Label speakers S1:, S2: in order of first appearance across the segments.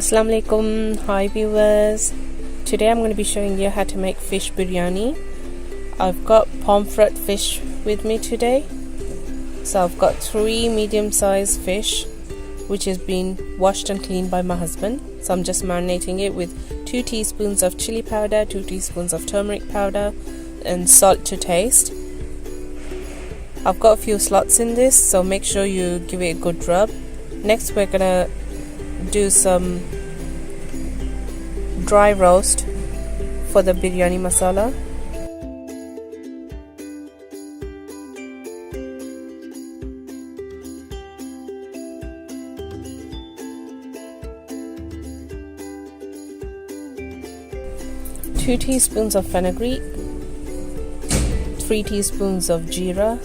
S1: Assalamu alaikum, hi viewers. Today I'm going to be showing you how to make fish biryani. I've got pomfret fish with me today. So I've got 3 medium-sized fish which has been washed and cleaned by my husband. So I'm just marinating it with 2 teaspoons of chili powder, 2 teaspoons of turmeric powder and salt to taste. I've got a few slots in this, so make sure you give it a good rub. Next we're going to do some dry roast for the biryani masala. Two teaspoons of fenugreek, 3 teaspoons of jeera,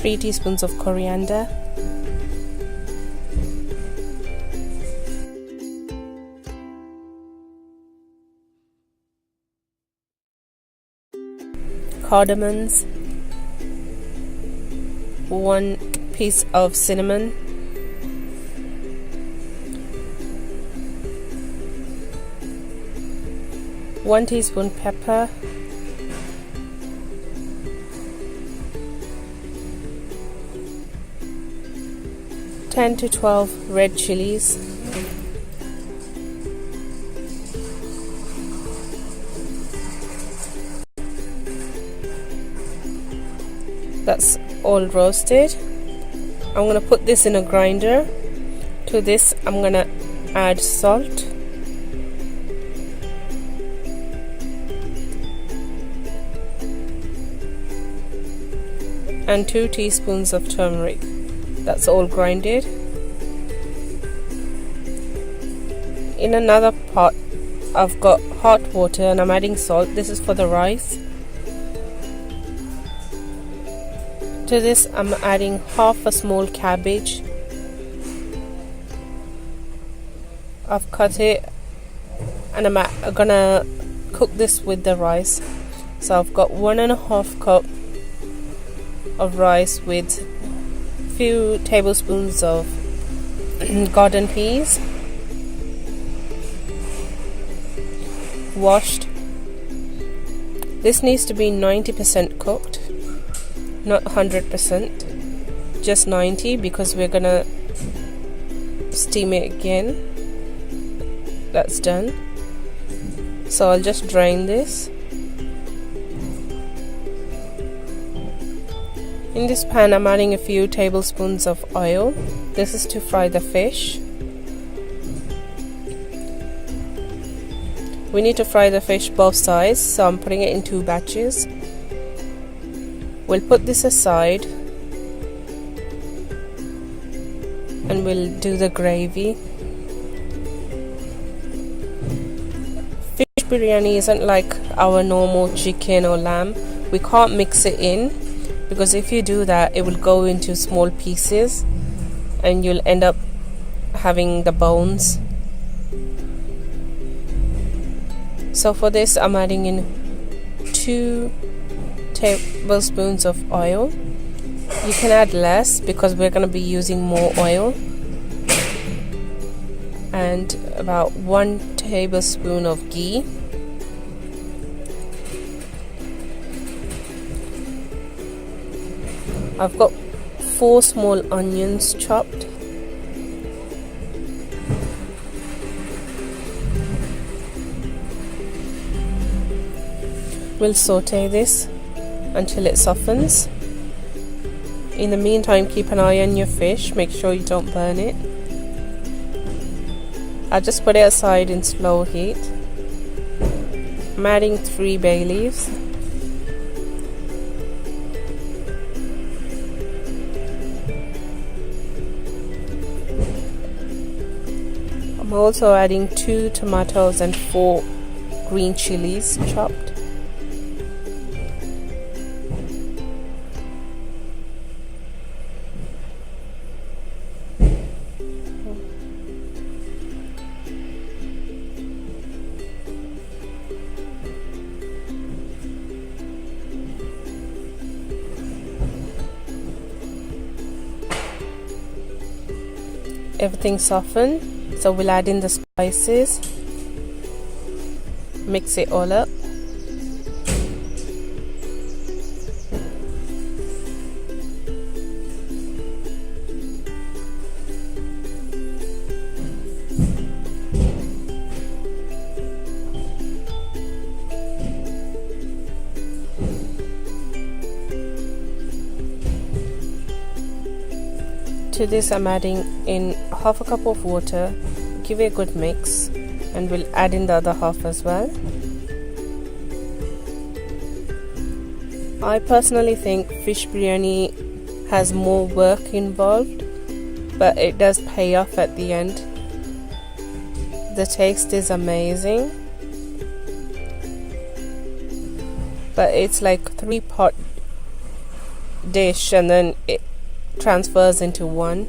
S1: 3 teaspoons of coriander, cardamoms, 1 piece of cinnamon, 1 teaspoon pepper, 10 to 12 red chilies, that's all roasted. I'm going to put this in a grinder. To this I'm going to add salt, and 2 teaspoons of turmeric. That's all grinded. In another pot I've got hot water and I'm adding salt. This is for the rice. To this I'm adding half a small cabbage. I've cut it and I'm gonna cook this with the rice. So I've got 1.5 cup of rice with few tablespoons of garden peas, washed. This needs to be 90% cooked, not 100%, just 90, because we're gonna steam it again. That's done. So I'll just drain this. In this pan I'm adding a few tablespoons of oil. This is to fry the fish. We need to fry the fish both sides, so I'm putting it in 2 batches. We'll put this aside and we'll do the gravy. Fish biryani isn't like our normal chicken or lamb. We can't mix it in, because if you do that it will go into small pieces and you'll end up having the bones. So for this I'm adding in 2 tablespoons of oil. You can add less because we're going to be using more oil, and about 1 tablespoon of ghee. I've got 4 small onions chopped. We'll saute this until it softens. In the meantime, keep an eye on your fish, make sure you don't burn it. I'll just put it aside in slow heat. I'm adding 3 bay leaves. I'm also adding 2 tomatoes and 4 green chilies chopped. everything soften, so we'll add in the spices, mix it all up. To this I'm adding in half a cup of water, give it a good mix, and we'll add in the other half as well. I personally think fish biryani has more work involved, but it does pay off at the end. The taste is amazing, but it's like 3-pot dish and then it transfers into one,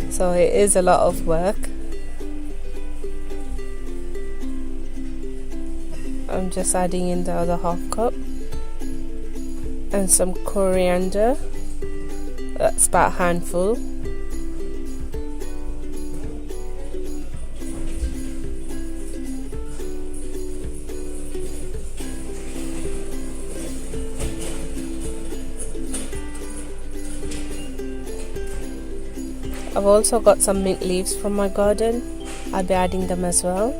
S1: so it is a lot of work. I'm just adding in the other half cup and some coriander, that's about a handful. I've also got some mint leaves from my garden, I'll be adding them as well.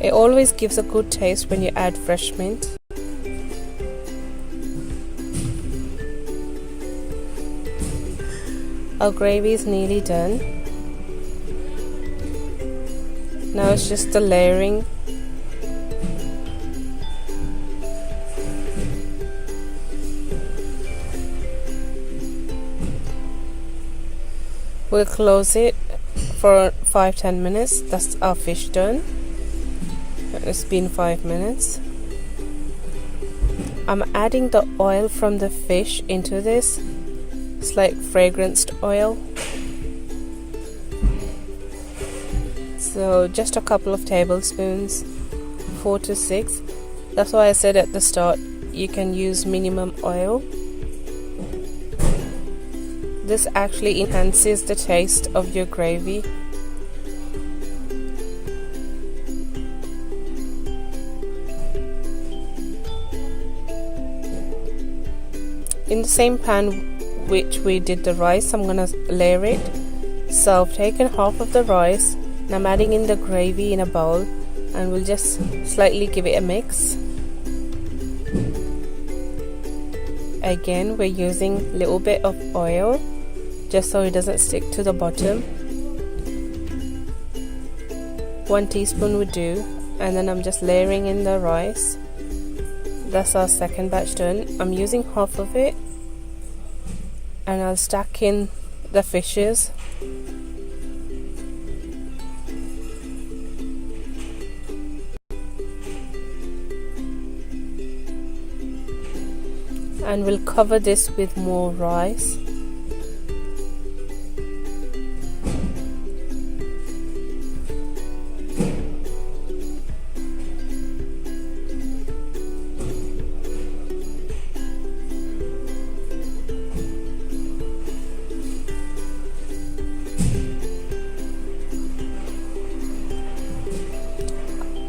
S1: It always gives a good taste when you add fresh mint. Our gravy is nearly done. Now it's just the layering. We'll close it for 5-10 minutes. That's our fish done. It's been 5 minutes. I'm adding the oil from the fish into this. It's like fragranced oil. So just a couple of tablespoons, 4 to 6. That's why I said at the start you can use minimum oil. This actually enhances the taste of your gravy. In the same pan which we did the rice, I'm gonna layer it. So I've taken half of the rice and I'm adding in the gravy in a bowl, and we'll just slightly give it a mix. Again, we're using a little bit of oil just so it doesn't stick to the bottom. 1 teaspoon would do, and then I'm just layering in the rice. That's our second batch done. I'm using half of it and I'll stack in the fishes. And we'll cover this with more rice.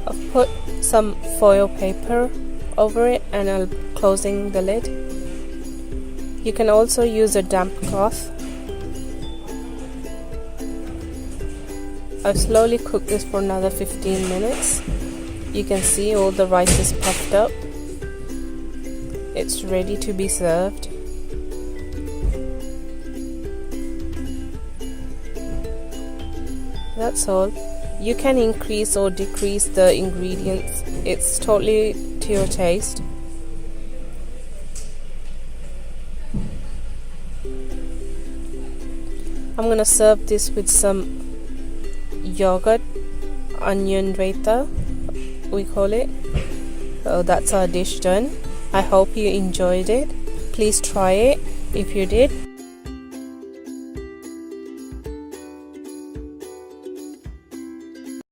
S1: I've put some foil paper over it and I'll closing the lid. You can also use a damp cloth. I've slowly cooked this for another 15 minutes. You can see all the rice is puffed up. It's ready to be served. That's all. You can increase or decrease the ingredients. It's totally to your taste. I'm gonna serve this with some yogurt, onion raita, we call it. So that's our dish done. I hope you enjoyed it. Please try it if you did.